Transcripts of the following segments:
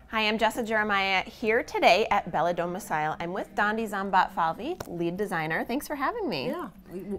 Hi, I'm Jessa Jeremiah here today at Bella Domicile. I'm with Dondi Zambat-Falvi, lead designer. Thanks for having me. Yeah,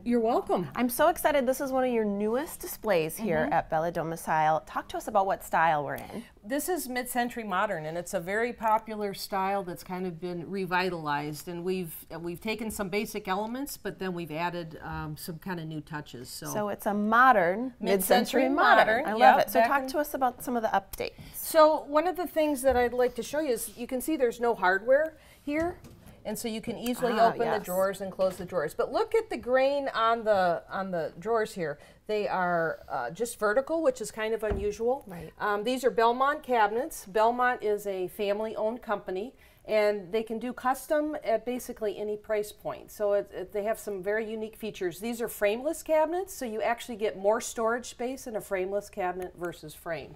you're welcome. I'm so excited. This is one of your newest displays here at Bella Domicile. Talk to us about what style we're in. This is mid-century modern, and it's a very popular style that's kind of been revitalized. And we've taken some basic elements, but then we've added some kind of new touches. So it's a modern, mid-century modern. I love it. So talk to us about some of the updates. So one of the things that I'd like to show you is you can see there's no hardware here. And so you can easily open the drawers and close the drawers. But look at the grain on the drawers here. They are just vertical, which is kind of unusual. Right. These are Bellmont cabinets. Bellmont is a family-owned company, and they can do custom at basically any price point. So they have some very unique features. These are frameless cabinets, so you actually get more storage space in a frameless cabinet versus framed.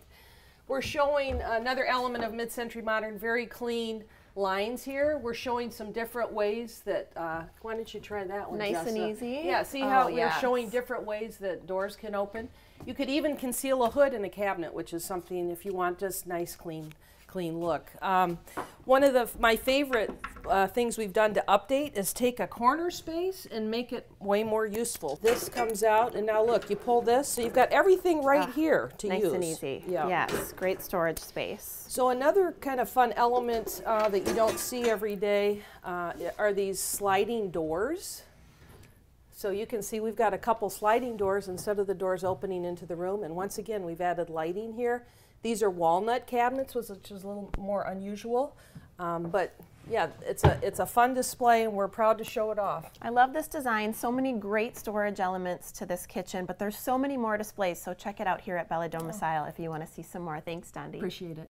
We're showing another element of mid-century modern, very clean lines here. We're showing some different ways that, why don't you try that one, Nice Jessa? and easy. Yeah, see how we're showing different ways that doors can open. You could even conceal a hood in a cabinet, which is something if you want just nice, clean look. One of my favorite things we've done to update is take a corner space and make it way more useful. This comes out, and now look, you pull this, so you've got everything right here to use. Nice and easy. Yeah. Yes, great storage space. So another kind of fun element that you don't see every day are these sliding doors. So you can see we've got a couple sliding doors instead of the doors opening into the room, and once again we've added lighting here. These are walnut cabinets, which is a little more unusual, but yeah, it's a fun display, and we're proud to show it off. I love this design. So many great storage elements to this kitchen, but there's so many more displays. So check it out here at Bella Domicile if you want to see some more. Thanks, Dondi. Appreciate it.